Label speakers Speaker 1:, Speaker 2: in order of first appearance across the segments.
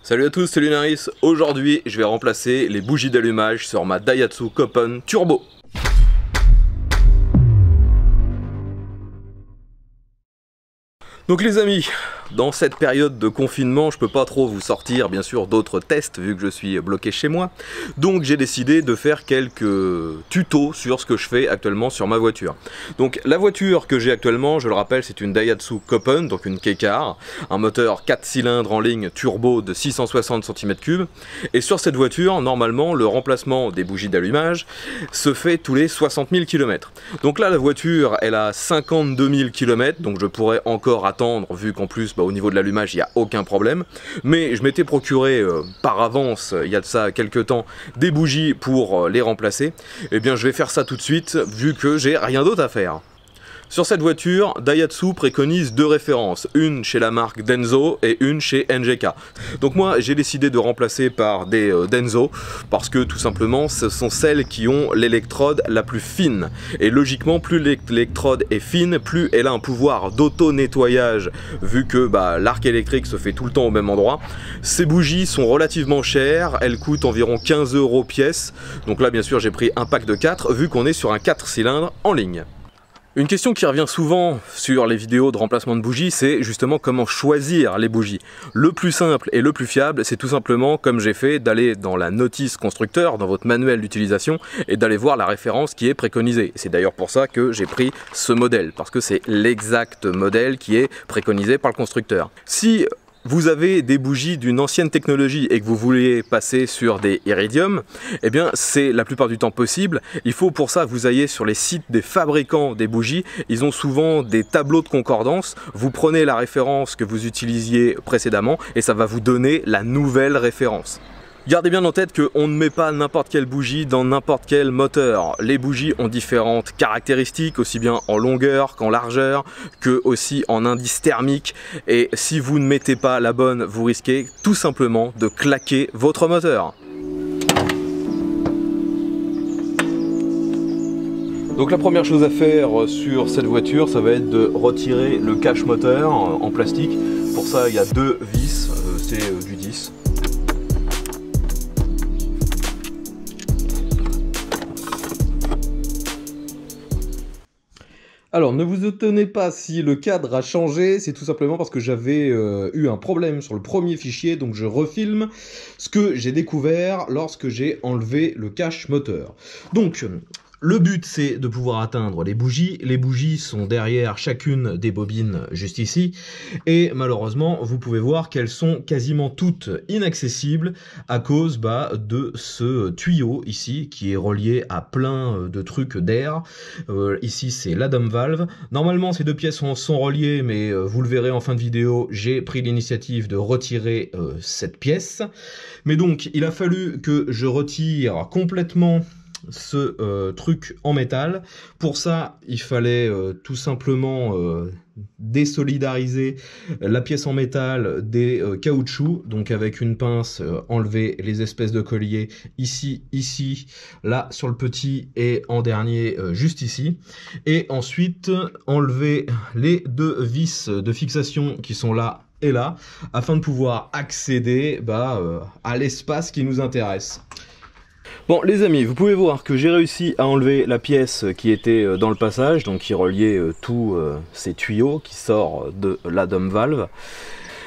Speaker 1: Salut à tous, c'est Lunaris. Aujourd'hui, je vais remplacer les bougies d'allumage sur ma Daihatsu Copen Turbo. Donc les amis, dans cette période de confinement, je peux pas trop vous sortir bien sûr d'autres tests vu que je suis bloqué chez moi. Donc j'ai décidé de faire quelques tutos sur ce que je fais actuellement sur ma voiture. Donc la voiture que j'ai actuellement, je le rappelle, c'est une Daihatsu Copen, donc une K-Car, un moteur 4 cylindres en ligne turbo de 660 cm3. Et sur cette voiture, normalement, le remplacement des bougies d'allumage se fait tous les 60 000 km. Donc là, la voiture, elle a 52 000 km, donc je pourrais encore attendre vu qu'en plus au niveau de l'allumage il n'y a aucun problème, mais je m'étais procuré par avance il y a de ça quelques temps des bougies pour les remplacer. Et bien je vais faire ça tout de suite vu que j'ai rien d'autre à faire. Sur cette voiture, Daihatsu préconise deux références, une chez la marque Denso et une chez NGK. Donc moi j'ai décidé de remplacer par des Denso parce que tout simplement ce sont celles qui ont l'électrode la plus fine. Et logiquement plus l'électrode est fine, plus elle a un pouvoir d'auto-nettoyage vu que l'arc électrique se fait tout le temps au même endroit. Ces bougies sont relativement chères, elles coûtent environ 15 € pièce. Donc là bien sûr j'ai pris un pack de 4 vu qu'on est sur un 4 cylindres en ligne. Une question qui revient souvent sur les vidéos de remplacement de bougies, c'est justement comment choisir les bougies. Le plus simple et le plus fiable, c'est tout simplement, comme j'ai fait, d'aller dans la notice constructeur, dans votre manuel d'utilisation, et d'aller voir la référence qui est préconisée. C'est d'ailleurs pour ça que j'ai pris ce modèle, parce que c'est l'exact modèle qui est préconisé par le constructeur. Si vous avez des bougies d'une ancienne technologie et que vous voulez passer sur des iridium, eh bien c'est la plupart du temps possible. Il faut pour ça que vous ayez sur les sites des fabricants des bougies. Ils ont souvent des tableaux de concordance. Vous prenez la référence que vous utilisiez précédemment et ça va vous donner la nouvelle référence. Gardez bien en tête qu'on ne met pas n'importe quelle bougie dans n'importe quel moteur. Les bougies ont différentes caractéristiques, aussi bien en longueur qu'en largeur, que aussi en indice thermique. Et si vous ne mettez pas la bonne, vous risquez tout simplement de claquer votre moteur. Donc la première chose à faire sur cette voiture, ça va être de retirer le cache moteur en plastique. Pour ça, il y a deux vis, c'est du 10. Alors ne vous étonnez pas si le cadre a changé, c'est tout simplement parce que j'avais eu un problème sur le premier fichier, donc je refilme ce que j'ai découvert lorsque j'ai enlevé le cache moteur. Donc le but c'est de pouvoir atteindre les bougies sont derrière chacune des bobines juste ici, et malheureusement vous pouvez voir qu'elles sont quasiment toutes inaccessibles à cause de ce tuyau ici qui est relié à plein de trucs d'air. Ici c'est la dome valve. Normalement ces deux pièces sont reliées, mais vous le verrez en fin de vidéo, j'ai pris l'initiative de retirer cette pièce. Mais donc il a fallu que je retire complètement ce truc en métal. Pour ça il fallait tout simplement désolidariser la pièce en métal des caoutchoucs, donc avec une pince enlever les espèces de colliers ici, là sur le petit et en dernier juste ici, et ensuite enlever les deux vis de fixation qui sont là et là afin de pouvoir accéder à l'espace qui nous intéresse. Bon les amis, vous pouvez voir que j'ai réussi à enlever la pièce qui était dans le passage, donc qui reliait tous ces tuyaux qui sortent de la dome valve.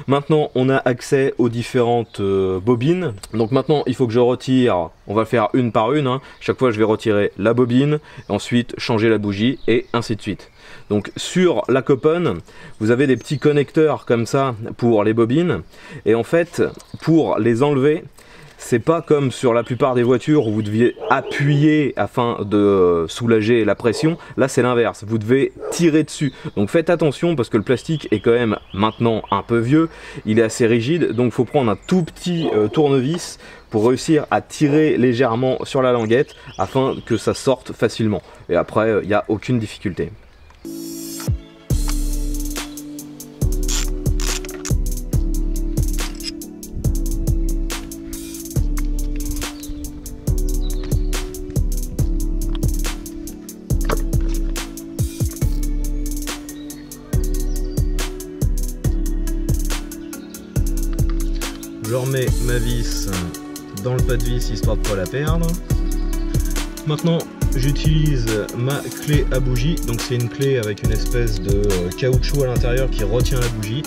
Speaker 1: Maintenant on a accès aux différentes bobines, donc maintenant il faut que je retire, on va faire une par une, chaque fois je vais retirer la bobine, ensuite changer la bougie et ainsi de suite. Donc sur la Copen, vous avez des petits connecteurs comme ça pour les bobines, et en fait pour les enlever, c'est pas comme sur la plupart des voitures où vous deviez appuyer afin de soulager la pression. Là c'est l'inverse, vous devez tirer dessus. Donc faites attention parce que le plastique est quand même maintenant un peu vieux, il est assez rigide, donc il faut prendre un tout petit tournevis pour réussir à tirer légèrement sur la languette afin que ça sorte facilement. Et après il n'y a aucune difficulté. je remets ma vis dans le pas de vis histoire de ne pas la perdre. Maintenant j'utilise ma clé à bougie, donc c'est une clé avec une espèce de caoutchouc à l'intérieur qui retient la bougie.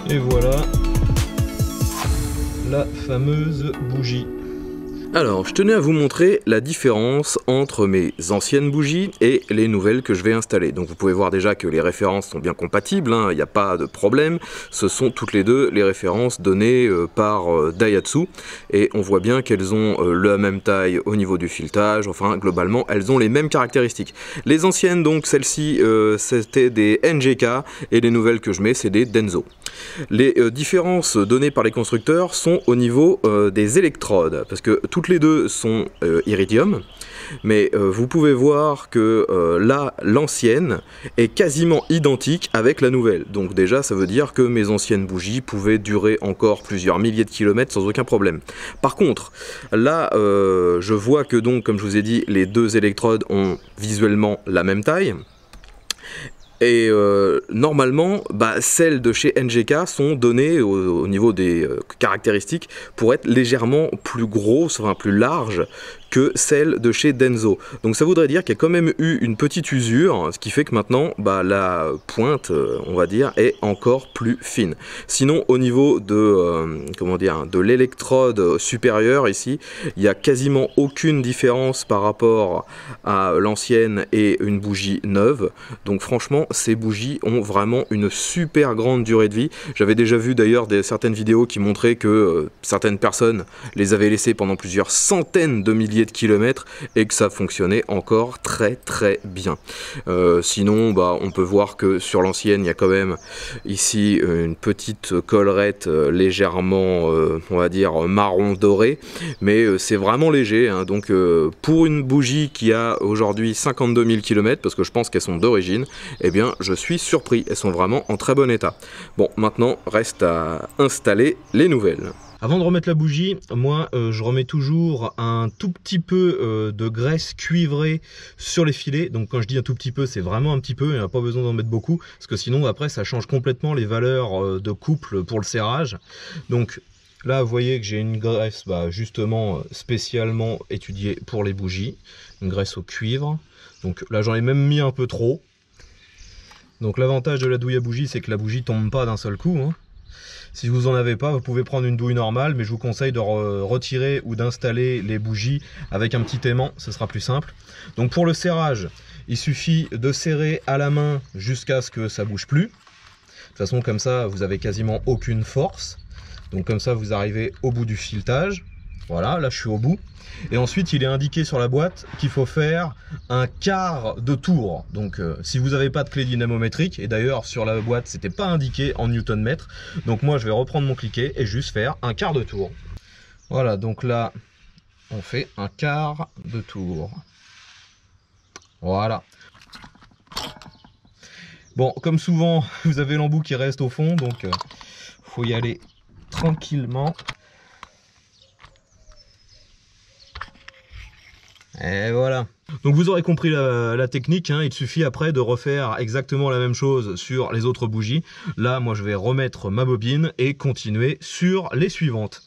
Speaker 1: Et voilà la fameuse bougie. Alors, je tenais à vous montrer la différence entre mes anciennes bougies et les nouvelles que je vais installer. Donc vous pouvez voir déjà que les références sont bien compatibles, hein, il n'y a pas de problème. Ce sont toutes les deux les références données par Daihatsu. Et on voit bien qu'elles ont la même taille au niveau du filetage, enfin globalement elles ont les mêmes caractéristiques. Les anciennes, donc celles-ci, c'était des NGK et les nouvelles que je mets, c'est des Denso. Les différences données par les constructeurs sont au niveau des électrodes, parce que toutes les deux sont iridium, mais vous pouvez voir que là, l'ancienne est quasiment identique avec la nouvelle. Donc déjà, ça veut dire que mes anciennes bougies pouvaient durer encore plusieurs milliers de kilomètres sans aucun problème. Par contre, là, je vois que donc, comme je vous ai dit, les deux électrodes ont visuellement la même taille. Et normalement, celles de chez NGK sont données au niveau des caractéristiques pour être légèrement plus grosses, enfin plus larges que celle de chez Denso. Donc ça voudrait dire qu'il y a quand même eu une petite usure, ce qui fait que maintenant la pointe, on va dire, est encore plus fine. Sinon au niveau de comment dire, de l'électrode supérieure ici, il n'y a quasiment aucune différence par rapport à l'ancienne et une bougie neuve. Donc franchement, ces bougies ont vraiment une super grande durée de vie. J'avais déjà vu d'ailleurs certaines vidéos qui montraient que certaines personnes les avaient laissées pendant plusieurs centaines de milliers de kilomètres et que ça fonctionnait encore très bien. Sinon on peut voir que sur l'ancienne il y a quand même ici une petite collerette légèrement on va dire marron doré, mais c'est vraiment léger, hein. Donc pour une bougie qui a aujourd'hui 52 000 km, parce que je pense qu'elles sont d'origine, eh bien je suis surpris, elles sont vraiment en très bon état. Bon, maintenant reste à installer les nouvelles. Avant de remettre la bougie, moi je remets toujours un tout petit peu de graisse cuivrée sur les filets. Donc quand je dis un tout petit peu, c'est vraiment un petit peu, il n'y a pas besoin d'en mettre beaucoup, parce que sinon après ça change complètement les valeurs de couple pour le serrage. Donc là vous voyez que j'ai une graisse justement spécialement étudiée pour les bougies, une graisse au cuivre. Donc là j'en ai même mis un peu trop. Donc l'avantage de la douille à bougie, c'est que la bougie tombe pas d'un seul coup, hein. Si vous n'en avez pas, vous pouvez prendre une douille normale, mais je vous conseille de retirer ou d'installer les bougies avec un petit aimant, ce sera plus simple. Donc pour le serrage, il suffit de serrer à la main jusqu'à ce que ça bouge plus. De toute façon, comme ça, vous avez quasiment aucune force. Donc comme ça, vous arrivez au bout du filetage. Voilà, là je suis au bout. Et ensuite il est indiqué sur la boîte qu'il faut faire un quart de tour. Donc si vous n'avez pas de clé dynamométrique, et d'ailleurs sur la boîte c'était pas indiqué en newton-mètre, donc moi je vais reprendre mon cliquet et juste faire un quart de tour. Voilà, donc là on fait un quart de tour. Voilà. Bon, comme souvent vous avez l'embout qui reste au fond, donc faut y aller tranquillement. Et voilà. Donc vous aurez compris la technique, hein. Il suffit après de refaire exactement la même chose sur les autres bougies. Là, moi je vais remettre ma bobine et continuer sur les suivantes.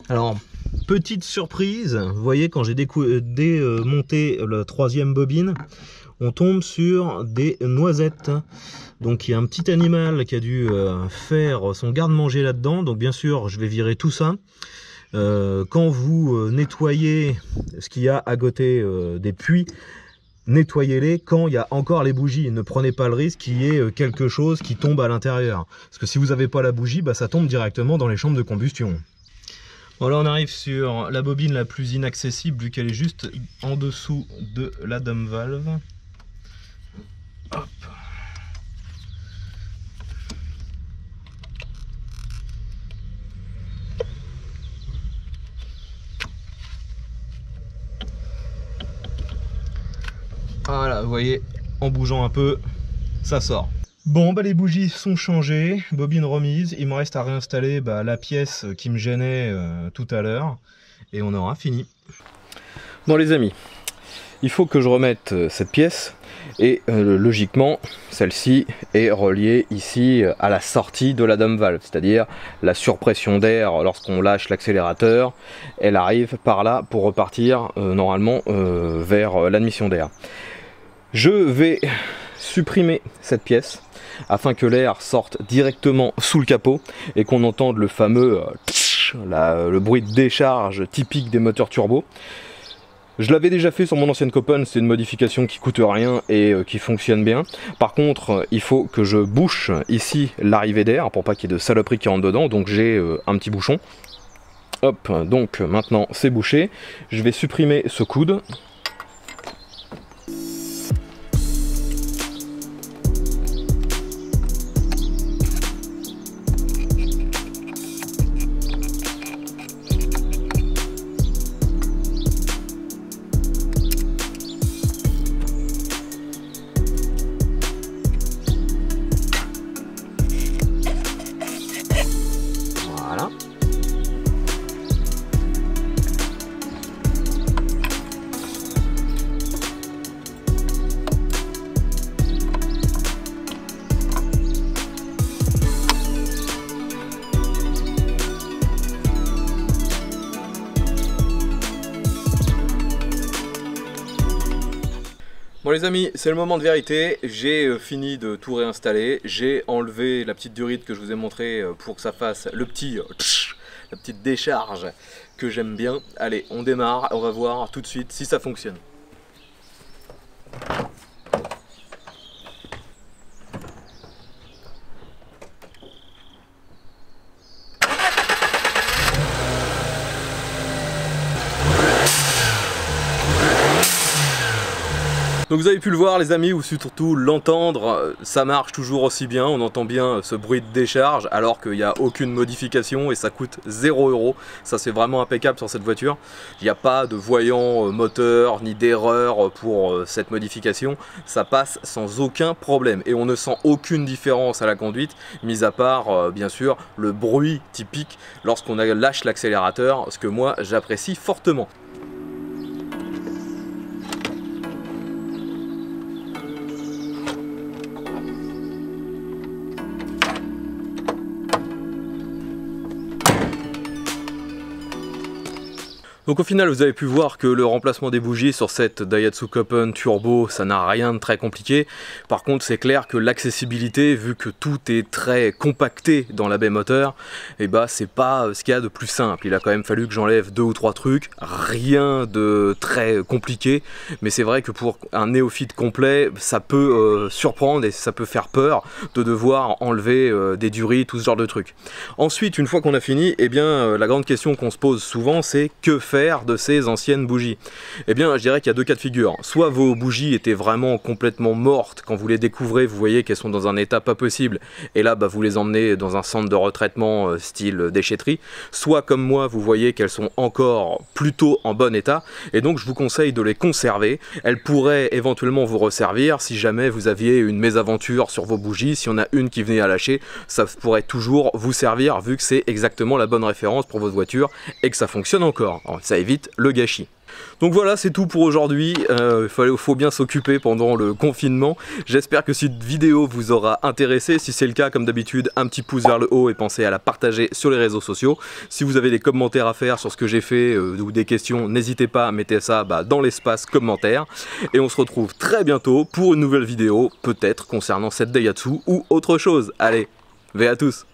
Speaker 1: Alors, petite surprise, vous voyez quand j'ai démonté la troisième bobine, on tombe sur des noisettes. Donc il y a un petit animal qui a dû faire son garde-manger là-dedans. Donc bien sûr, je vais virer tout ça. Quand vous nettoyez ce qu'il y a à côté des puits, nettoyez-les quand il y a encore les bougies. Ne prenez pas le risque qu'il y ait quelque chose qui tombe à l'intérieur. Parce que si vous n'avez pas la bougie, ça tombe directement dans les chambres de combustion. Voilà, on arrive sur la bobine la plus inaccessible vu qu'elle est juste en dessous de la dome valve. Hop. Voilà, vous voyez, en bougeant un peu, ça sort. Bon, bah les bougies sont changées, bobine remise, il me reste à réinstaller la pièce qui me gênait tout à l'heure, et on aura fini. Bon les amis, il faut que je remette cette pièce, et logiquement, celle-ci est reliée ici à la sortie de la dome valve, c'est-à-dire la surpression d'air lorsqu'on lâche l'accélérateur, elle arrive par là pour repartir normalement vers l'admission d'air. Je vais supprimer cette pièce afin que l'air sorte directement sous le capot et qu'on entende le fameux le bruit de décharge typique des moteurs turbo. Je l'avais déjà fait sur mon ancienne Copen, c'est une modification qui coûte rien et qui fonctionne bien. Par contre, il faut que je bouche ici l'arrivée d'air pour pas qu'il y ait de saloperie qui rentre dedans, donc j'ai un petit bouchon. Hop, donc maintenant c'est bouché. Je vais supprimer ce coude. Voilà. Bon les amis, c'est le moment de vérité, j'ai fini de tout réinstaller, j'ai enlevé la petite durite que je vous ai montré pour que ça fasse le petit la petite décharge que j'aime bien. Allez, on démarre, on va voir tout de suite si ça fonctionne. Donc vous avez pu le voir les amis, ou surtout l'entendre, ça marche toujours aussi bien, on entend bien ce bruit de décharge alors qu'il n'y a aucune modification et ça coûte 0 €. Ça c'est vraiment impeccable sur cette voiture. Il n'y a pas de voyant moteur ni d'erreur pour cette modification, ça passe sans aucun problème et on ne sent aucune différence à la conduite, mis à part bien sûr le bruit typique lorsqu'on lâche l'accélérateur, ce que moi j'apprécie fortement. Donc au final vous avez pu voir que le remplacement des bougies sur cette Daihatsu Copen Turbo ça n'a rien de très compliqué. Par contre c'est clair que l'accessibilité, vu que tout est très compacté dans la baie moteur, et c'est pas ce qu'il y a de plus simple. Il a quand même fallu que j'enlève 2 ou 3 trucs, rien de très compliqué, mais c'est vrai que pour un néophyte complet ça peut surprendre et ça peut faire peur de devoir enlever des durites, tout ce genre de trucs. Ensuite une fois qu'on a fini, la grande question qu'on se pose souvent c'est que faire de ces anciennes bougies? Eh bien je dirais qu'il y a deux cas de figure. Soit vos bougies étaient vraiment complètement mortes, quand vous les découvrez vous voyez qu'elles sont dans un état pas possible et là vous les emmenez dans un centre de retraitement style déchetterie, soit comme moi vous voyez qu'elles sont encore plutôt en bon état et donc je vous conseille de les conserver. Elles pourraient éventuellement vous resservir si jamais vous aviez une mésaventure sur vos bougies, si on a une qui venait à lâcher, ça pourrait toujours vous servir vu que c'est exactement la bonne référence pour votre voiture et que ça fonctionne encore. Alors, ça évite le gâchis. Donc voilà, c'est tout pour aujourd'hui. Faut bien s'occuper pendant le confinement. J'espère que cette vidéo vous aura intéressé. Si c'est le cas, comme d'habitude, un petit pouce vers le haut et pensez à la partager sur les réseaux sociaux. Si vous avez des commentaires à faire sur ce que j'ai fait ou des questions, n'hésitez pas à mettre ça dans l'espace commentaires. Et on se retrouve très bientôt pour une nouvelle vidéo, peut-être concernant cette Daihatsu ou autre chose. Allez, V à tous!